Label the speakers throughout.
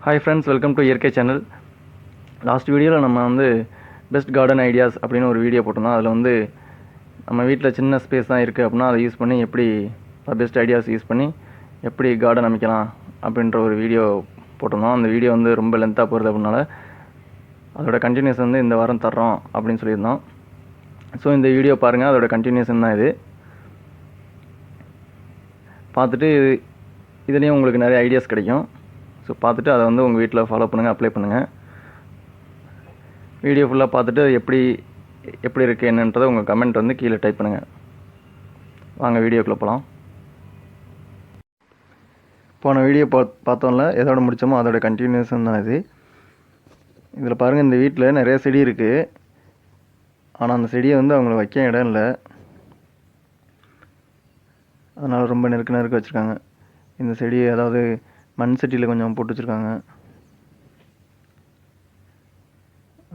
Speaker 1: Hi friends, welcome to Iyarkai channel. Last வீடியோவில் நம்ம best garden ideas அப்படின்னு ஒரு வீடியோ போட்டிருந்தோம். அதில் நம்ம வீட்டில் சின்ன ஸ்பேஸ் தான் இருக்குது அப்படின்னா அதை யூஸ் பண்ணி எப்படி பெஸ்ட் ஐடியாஸ் யூஸ் பண்ணி எப்படி கார்டன் அமைக்கலாம் அப்படின்ற ஒரு வீடியோ போட்டிருந்தோம். அந்த வீடியோ ரொம்ப லென்த்தாக போகிறது அப்படின்னால அதோட கண்டினியூஸ் இந்த வாரம் தர்றோம் அப்படின்னு சொல்லியிருந்தோம். ஸோ இந்த வீடியோ பாருங்கள், அதோட கண்டினியூஷன் தான் இது. பார்த்துட்டு இதுலேயும் உங்களுக்கு நிறைய ஐடியாஸ் கிடைக்கும். ஸோ பார்த்துட்டு அதை உங்கள் வீட்டில் ஃபாலோ பண்ணுங்கள், அப்ளை பண்ணுங்கள். வீடியோ ஃபுல்லாக பார்த்துட்டு எப்படி இருக்குது என்னன்றதை உங்கள் கமெண்ட் கீழே டைப் பண்ணுங்கள். வாங்க வீடியோக்குள்ளே போகலாம். போன வீடியோ பார்த்தோம்ல, எதோட முடித்தோமோ அதோட கண்டினியூஷன் தான் இது. இதில் பாருங்கள், இந்த வீட்டில் நிறைய செடி இருக்குது. ஆனால் அந்த செடியை அவங்கள வைக்க இடம் இல்லை, அதனால் ரொம்ப நெருக்க வச்சுருக்காங்க. இந்த செடி அதாவது மண் சட்டியில் கொஞ்சம் போட்டு வச்சுருக்காங்க.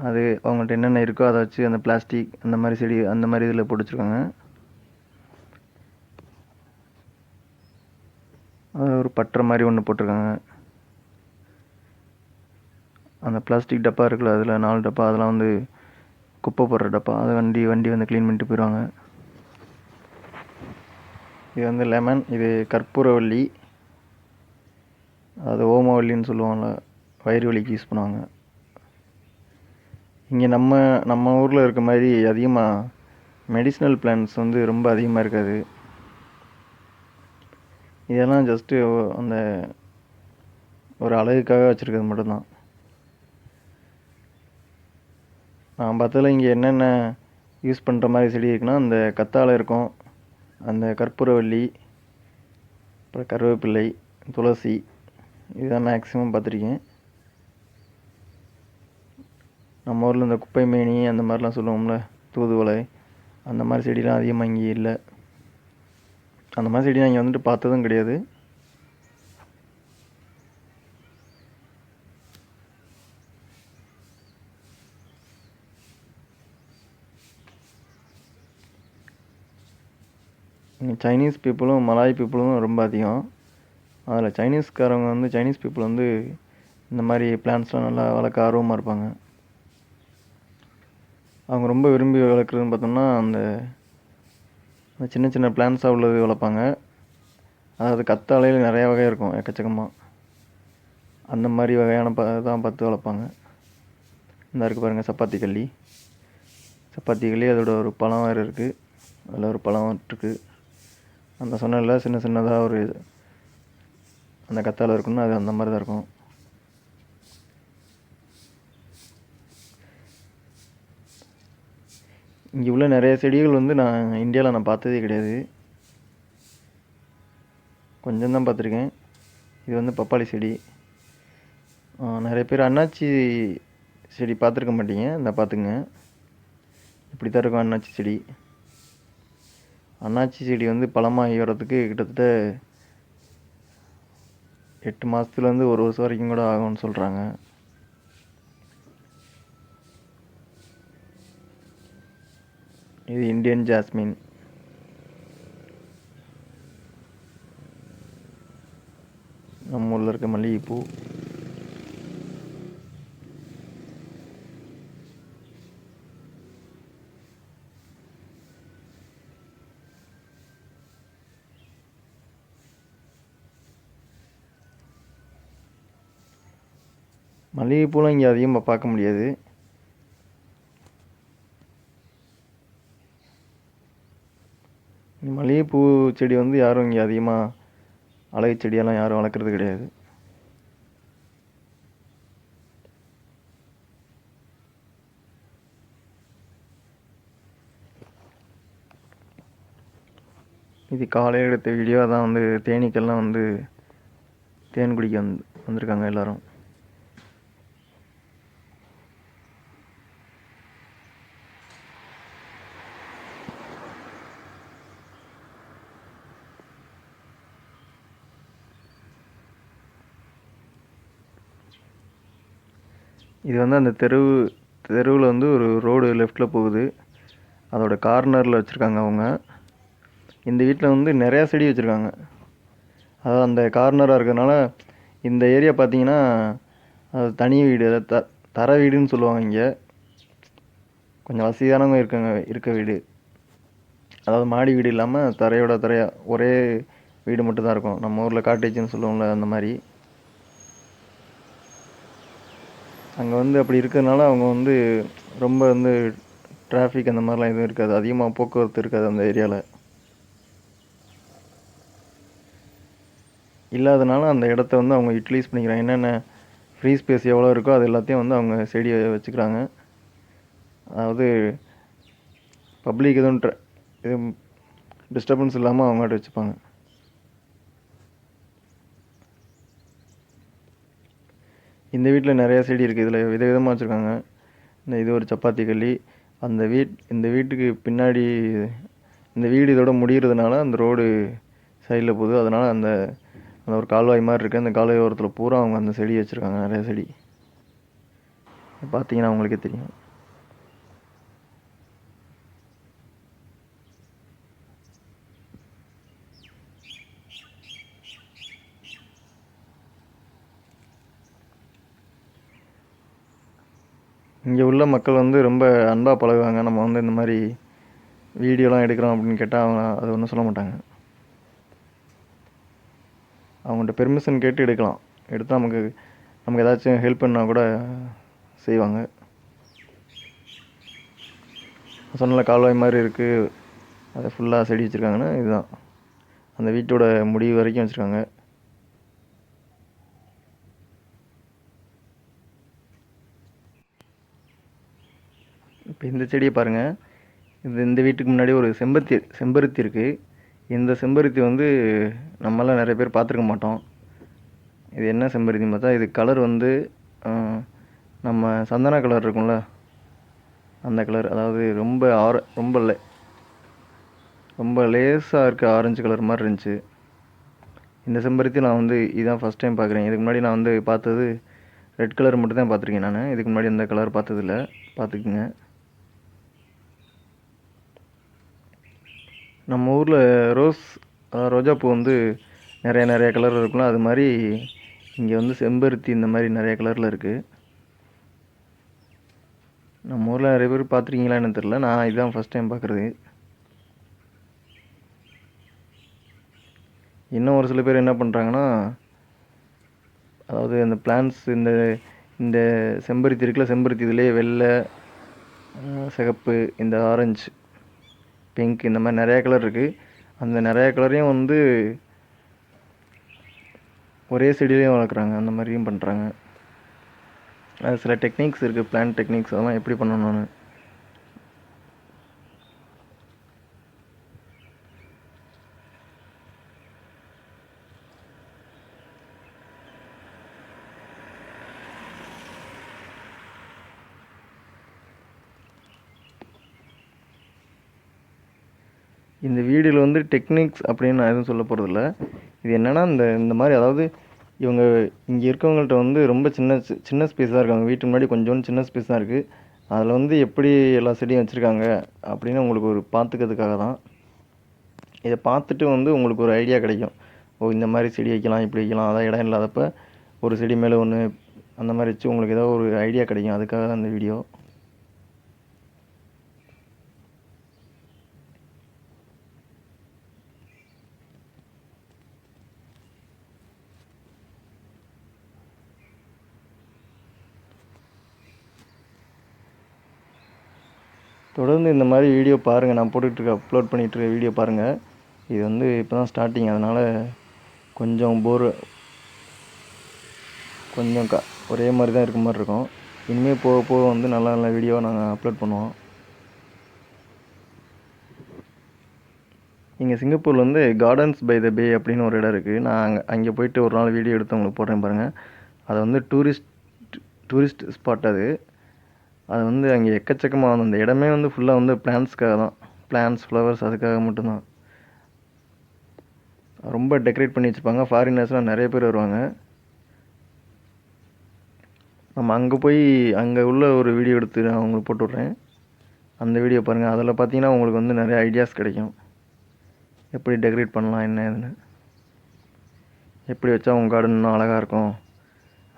Speaker 1: அது அவங்கள்ட்ட என்னென்ன இருக்கோ அதை வச்சு அந்த பிளாஸ்டிக் அந்த மாதிரி செடி அந்த மாதிரி இதில் போட்டு வச்சுருக்காங்க. அது ஒரு பட்டறை மாதிரி ஒன்று போட்டிருக்காங்க. அந்த பிளாஸ்டிக் டப்பா இருக்குல்ல, அதில் 4 டப்பா, அதெல்லாம் குப்பை போடுற டப்பா. அதை வண்டி க்ளீன் பண்ணிட்டு போயிடுவாங்க. இது லெமன், இது கற்பூரவள்ளி, அது ஓமவல்லின்னு சொல்லுவாங்கள்ல, வயிறு வலிக்கு யூஸ் பண்ணுவாங்க. இங்கே நம்ம ஊரில் இருக்க மாதிரி அதிகமாக மெடிசினல் பிளான்ட்ஸ் ரொம்ப அதிகமாக இருக்காது. இதெல்லாம் ஜஸ்ட்டு அந்த ஒரு அழகுக்காக வச்சுருக்கிறது மட்டும்தான். நான் பார்த்ததில் இங்கே என்னென்ன யூஸ் பண்ணுற மாதிரி செடி இருக்குன்னா, அந்த கத்தாழை இருக்கும், அந்த கற்பூரவள்ளி, அப்புறம் கருவேப்பிள்ளை, துளசி, இதுதான் மேக்ஸிமம் பார்த்துருக்கேன். நம்ம ஊரில் இந்த குப்பை மேனி அந்த மாதிரிலாம் சொல்லுவோம்ல, தூதுவளை, அந்த மாதிரி செடிலாம் அதிகமாக இங்கே இல்லை. அந்த மாதிரி செடி நான் இங்கே பார்த்ததும் கிடையாது. இங்கே சைனீஸ் பீப்புளும் மலாய் பீப்புளும் ரொம்ப அதிகம். அதில் சைனீஸ்காரவங்க சைனீஸ் பீப்புள் இந்த மாதிரி பிளான்ட்ஸ்லாம் நல்லா வளர்க்க ஆர்வமாக இருப்பாங்க. அவங்க ரொம்ப விரும்பி வளர்க்குறதுன்னு பார்த்தோம்னா அந்த சின்ன சின்ன பிளான்ட்ஸாக உள்ளது வளர்ப்பாங்க. அதாவது கத்தாழையில் நிறையா வகை இருக்கும், எக்கச்சக்கமாக. அந்த மாதிரி வகையான தான் பார்த்து வளர்ப்பாங்க. இந்த இருக்குது பாருங்கள், சப்பாத்தி கள்ளி, அதோட ஒரு பழம் வேறு இருக்குது. அதில் ஒரு பழம் இருக்குது. அந்த சொன்னல சின்ன சின்னதாக ஒரு அந்த கத்தாழை இருக்குன்னா அது அந்த மாதிரி தான் இருக்கும். இங்கே உள்ள நிறைய செடிகள் நான் இந்தியாவில் நான் பார்த்ததே கிடையாது. கொஞ்சம் தான் பார்த்துருக்கேன். இது பப்பாளி செடி. நிறைய பேர் அன்னாச்சி செடி பார்த்துருக்க மாட்டீங்க. இந்த பார்த்துங்க, இப்படி தான் இருக்கும் அன்னாச்சி செடி. அன்னாச்சி செடி பழமாகி வர்றதுக்கு கிட்டத்தட்ட 8 மாதத்துலேருந்து 1 வருஷம் வரைக்கும் கூட ஆகும்னு சொல்கிறாங்க. இது இந்தியன் ஜாஸ்மின். நம்ம ஊரில் இருக்க மல்லிகைப்பூ. மல்லிகைப்பூலாம் இங்கே அதிகமாக பார்க்க முடியாது. மல்லிகைப்பூ செடி யாரும் இங்கே அதிகமாக அழகு செடியெல்லாம் யாரும் வளர்க்குறது கிடையாது. இது காலையில் எடுத்த வீடியோ தான். தேனீக்கெல்லாம் தேன் குடிக்க வந்திருக்காங்க எல்லோரும். இது அந்த தெருவில் ஒரு ரோடு லெஃப்டில் போகுது. அதோட கார்னரில் வச்சுருக்காங்க அவங்க. இந்த வீட்டில் நிறையா செடி வச்சுருக்காங்க. அதாவது அந்த கார்னராக இருக்கிறதுனால இந்த ஏரியா பார்த்தீங்கன்னா அது தனி வீடு, அதாவது தரை வீடுன்னு சொல்லுவாங்க இங்கே. கொஞ்சம் வசதியானவங்க இருக்க வீடு. அதாவது மாடி வீடு இல்லாமல் தரையோட தரையாக ஒரே வீடு மட்டும்தான் இருக்கும். நம்ம ஊரில் காட்டேஜ்னு சொல்லுவோம்ல, அந்த மாதிரி. அங்கே வந்து அப்படி இருக்கிறதுனால அவங்க வந்து ரொம்ப வந்து டிராஃபிக் அந்த மாதிரிலாம் எதுவும் இருக்காது. அதிகமாக போக்குவரத்து இருக்காது அந்த ஏரியாவில். இல்லாதனால அந்த இடத்த வந்து அவங்க யூட்டிலைஸ் பண்ணிக்கிறாங்க. என்னென்ன ஃப்ரீ ஸ்பேஸ் எவ்வளோ இருக்கோ அது எல்லாத்தையும் வந்து அவங்க செடியை வச்சுக்கிறாங்க. அதாவது பப்ளிக் எதுவும் டிஸ்டர்பன்ஸ் இல்லாமல் அவங்ககிட்ட வச்சுப்பாங்க. இந்த வீட்டில் நிறையா செடி இருக்குது. இதில் விதவிதமாக வச்சுருக்காங்க. இது ஒரு சப்பாத்தி கல்லி. இந்த வீட்டுக்கு பின்னாடி இந்த வீடு இதோட முடிகிறதுனால அந்த ரோடு சைடில் போகுது. அதனால் அந்த ஒரு கால்வாய் மாதிரி இருக்குது. அந்த கால்வாய் ஓரத்தில் பூரா அவங்க அந்த செடி வச்சுருக்காங்க, நிறைய செடி. பார்த்தீங்கன்னா உங்களுக்கே தெரியும். இங்கே உள்ள மக்கள் வந்து ரொம்ப அன்பாக பழகுவாங்க. நம்ம வந்து இந்த மாதிரி வீடியோலாம் எடுக்கிறோம் அப்படின்னு கேட்டால் அவங்க அது ஒன்றும் சொல்ல மாட்டாங்க. அவங்கள்ட்ட பெர்மிஷன் கேட்டு எடுக்கலாம். எடுத்தால் நமக்கு ஏதாச்சும் ஹெல்ப் பண்ணால் கூட செய்வாங்க. சொன்னல கால்வாய் மாதிரி இருக்குது, அதை ஃபுல்லாக செடி வச்சுருக்காங்கன்னா இதுதான். அந்த வீட்டோட முடிவு வரைக்கும் வச்சுருக்காங்க. இப்போ இந்த செடியை பாருங்கள். இந்த வீட்டுக்கு முன்னாடி ஒரு செம்பருத்தி இருக்குது. இந்த செம்பருத்தி வந்து நம்மளாம் நிறைய பேர் பார்த்துருக்க மாட்டோம். இது என்ன செம்பருத்தின்னு பார்த்தா, இது கலர் வந்து நம்ம சந்தன கலர் இருக்கும்ல, அந்த கலர். அதாவது ரொம்ப லேசாக இருக்க ஆரஞ்சு கலர் மாதிரி இருந்துச்சு. இந்த செம்பருத்தி நான் வந்து இதான் ஃபஸ்ட் டைம் பார்க்குறேன். இதுக்கு முன்னாடி நான் வந்து பார்த்தது ரெட் கலர் மட்டும் தான் பார்த்துருக்கேன் நான். இதுக்கு முன்னாடி இந்த கலர் பார்த்ததில்ல, பார்த்துக்குங்க. நம்ம ஊரில் ரோஜாப்பூ வந்து நிறைய கலர் இருக்கும்ல, அது மாதிரி இங்கே வந்து செம்பருத்தி இந்த மாதிரி நிறைய கலரில் இருக்குது. நம்ம ஊரில் நிறைய பேர் பார்த்துருக்கீங்களான்னு தெரில, நான் இதுதான் ஃபஸ்ட் டைம் பார்க்குறது. இன்னும் ஒரு சில பேர் என்ன பண்ணுறாங்கன்னா, அதாவது அந்த பிளான்ஸ் இந்த செம்பருத்தி இருக்குல்ல, செம்பருத்தி இதுலேயே வெள்ளை, சிகப்பு, இந்த ஆரஞ்சு, பிங்க், இந்த மாதிரி நிறையா கலர் இருக்குது. அந்த நிறையா கலரையும் வந்து ஒரே செடியிலையும் வளர்க்குறாங்க. அந்த மாதிரியும் பண்ணுறாங்க. அது சில டெக்னிக்ஸ் இருக்குது, பிளான்ட் டெக்னிக்ஸ், அதெல்லாம் எப்படி பண்ணணும்னு. இந்த வீடியோவில் வந்து டெக்னிக்ஸ் அப்படின்னு நான் எதுவும் சொல்ல போகிறதில்ல. இது என்னென்னா, இந்த மாதிரி, அதாவது இவங்க இங்கே இருக்கவங்கள்ட்ட வந்து ரொம்ப சின்ன ஸ்பேஸ் தான் இருக்காங்க. வீட்டுக்கு முன்னாடி கொஞ்சோண்டு சின்ன ஸ்பேஸ் தான் இருக்குது. அதில் வந்து எப்படி எல்லா செடியும் வச்சுருக்காங்க அப்படின்னு உங்களுக்கு ஒரு பார்த்துக்கிறதுக்காக தான். இதை பார்த்துட்டு வந்து உங்களுக்கு ஒரு ஐடியா கிடைக்கும். ஓ, இந்த மாதிரி செடி வைக்கலாம், இப்படி வைக்கலாம். அதான் இடம் இல்லாதப்போ ஒரு செடி மேலே ஒன்று அந்த மாதிரி வச்சு உங்களுக்கு ஏதோ ஒரு ஐடியா கிடைக்கும். அதுக்காக தான் இந்த வீடியோ. தொடர்ந்து இந்த மாதிரி வீடியோ பாருங்கள். நான் அப்லோட் பண்ணிகிட்ருக்க வீடியோ பாருங்கள். இது வந்து இப்போ தான் ஸ்டார்டிங், அதனால் கொஞ்சம் ஒரே மாதிரி தான் இருக்க மாதிரி இருக்கும். இனிமேல் போக போக வந்து நல்ல வீடியோவை நாங்கள் அப்லோட் பண்ணுவோம். இங்கே சிங்கப்பூரில் வந்து கார்டன்ஸ் பை த பே அப்படின்னு ஒரு இடம் இருக்குது. நான் அங்கே போயிட்டு ஒரு நாள் வீடியோ எடுத்து உங்களுக்கு போடுறேன் பாருங்கள். அது வந்து டூரிஸ்ட் ஸ்பாட். அது வந்து அங்கே எக்கச்சக்கமாக வந்து அந்த இடமே வந்து ஃபுல்லாக வந்து பிளான்ட்ஸ்க்காக தான். பிளான்ட்ஸ், ஃப்ளவர்ஸ், அதுக்காக மட்டும்தான் ரொம்ப டெக்கரேட் பண்ணி வச்சுருப்பாங்க. ஃபாரினர்ஸ்லாம் நிறைய பேர் வருவாங்க. நம்ம அங்கே போய் அங்கே உள்ள ஒரு வீடியோ எடுத்து நான் உங்களுக்கு போட்டு விட்றேன். அந்த வீடியோ பாருங்கள். அதில் பார்த்தீங்கன்னா உங்களுக்கு வந்து நிறைய ஐடியாஸ் கிடைக்கும். எப்படி டெக்கரேட் பண்ணலாம், என்ன ஏதுன்னு, எப்படி வச்சா உங்கள் கார்டன் இன்னும் அழகாக இருக்கும்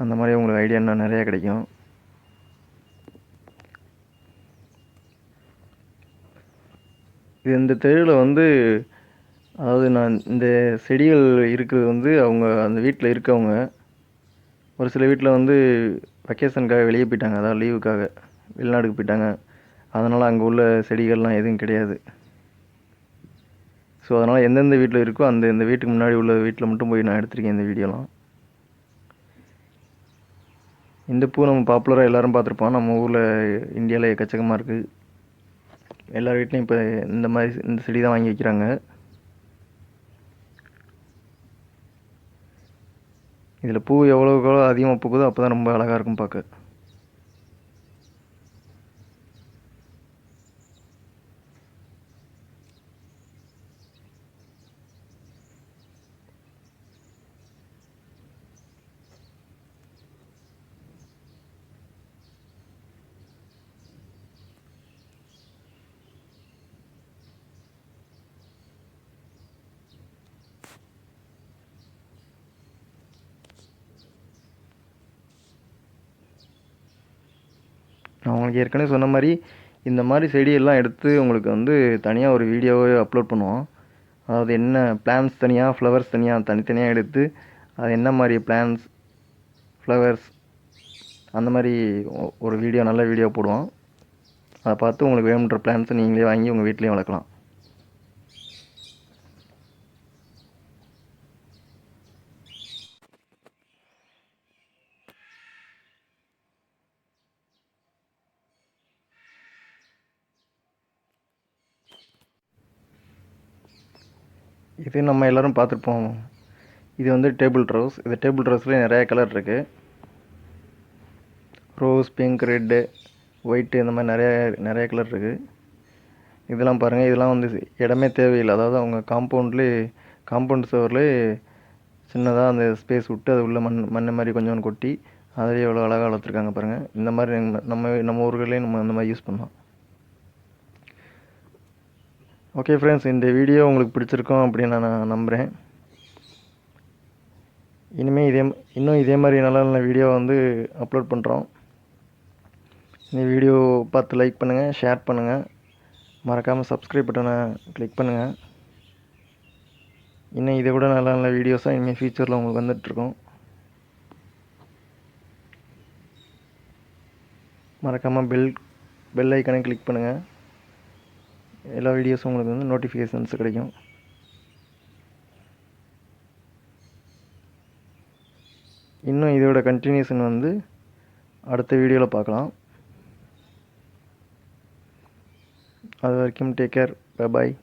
Speaker 1: அந்த மாதிரி உங்களுக்கு ஐடியா இன்னும் நிறையா கிடைக்கும். இது இந்த தெருவில் வந்து அதாவது நான் இந்த செடிகள் இருக்கிறது வந்து அவங்க அந்த வீட்டில் இருக்கவங்க ஒரு சில வீட்டில் வந்து வெக்கேஷனுக்காக வெளியே போயிட்டாங்க, அதாவது லீவுக்காக வெளிநாடுக்கு போயிட்டாங்க. அதனால் அங்கே உள்ள செடிகள்லாம் எதுவும் கிடையாது. ஸோ அதனால் எந்தெந்த வீட்டில் இருக்கோ இந்த வீட்டுக்கு முன்னாடி உள்ள வீட்டில் மட்டும் போய் நான் எடுத்திருக்கேன் இந்த வீடியோலாம். இந்த பூ நம்ம பாப்புலராக எல்லோரும் பார்த்துருப்போம். நம்ம ஊரில் இந்தியாவில் எக்கச்சக்கமாக இருக்குது. எல்லார் வீட்லேயும் இப்போ இந்த செடி தான் வாங்கி வைக்கிறாங்க. இதில் பூ எவ்வளோக்கு எவ்வளோ அதிகமாக பூக்குதோ அப்போ தான் ரொம்ப அழகாக இருக்கும் பார்க்க. நான் உங்களுக்கு ஏற்கனவே சொன்ன மாதிரி இந்த மாதிரி செடியெல்லாம் எடுத்து உங்களுக்கு வந்து தனியாக ஒரு வீடியோவை அப்லோட் பண்ணுவோம். அதாவது என்ன பிளான்ஸ் தனியாக, ஃப்ளவர்ஸ் தனியாக, தனித்தனியாக எடுத்து அது என்ன மாதிரி பிளான்ஸ், ஃப்ளவர்ஸ் அந்த மாதிரி ஒரு வீடியோ, நல்ல வீடியோ போடுவோம். அதை பார்த்து உங்களுக்கு வேணுன்ற பிளான்ஸை நீங்களே வாங்கி உங்கள் வீட்லேயும் வளர்க்கலாம். இது நம்ம எல்லோரும் பார்த்துருப்போம். இது வந்து டேபிள் ரோஸ். இந்த டேபிள் ரோஸ்லேயே நிறையா கலர் இருக்குது. ரோஸ், பிங்க், ரெட்டு, ஒயிட்டு, இந்த மாதிரி நிறைய கலர் இருக்குது. இதெல்லாம் பாருங்கள், இதெல்லாம் வந்து இடமே தேவையில்லை. அதாவது அவங்க காம்பவுண்ட் சுவர்லேயே சின்னதாக அந்த ஸ்பேஸ் விட்டு அது உள்ள மண் மாதிரி கொஞ்சம் கொட்டி அதிலே எவ்வளோ அழகாக வளர்த்துருக்காங்க பாருங்கள். இந்த மாதிரி நம்ம ஊர்கள்லேயும் நம்ம அந்த மாதிரி யூஸ் பண்ணலாம். ஓகே ஃப்ரெண்ட்ஸ், இந்த வீடியோ உங்களுக்கு பிடிச்சிருக்கோம் அப்படின்னு நான் நம்புகிறேன். இன்னும் இதே மாதிரி நல்ல நல்ல வீடியோ வந்து அப்லோட் பண்ணுறோம். இந்த வீடியோ பார்த்து லைக் பண்ணுங்கள், ஷேர் பண்ணுங்கள், மறக்காமல் சப்ஸ்கிரைப் பட்டனை கிளிக் பண்ணுங்கள். இன்னும் இதை விட நல்ல நல்ல வீடியோஸாக இனிமேல் ஃபியூச்சரில் உங்களுக்கு வந்துட்டுருக்கோம். மறக்காமல் பெல் ஐக்கனை கிளிக் பண்ணுங்கள். எல்லா வீடியோஸும் உங்களுக்கு வந்து நோட்டிஃபிகேஷன்ஸ் கிடைக்கும். இன்னும் இதோட கண்டினியூஷன் வந்து அடுத்த வீடியோவில் பார்க்கலாம். அது வரைக்கும் டேக் கேர், பை பாய்.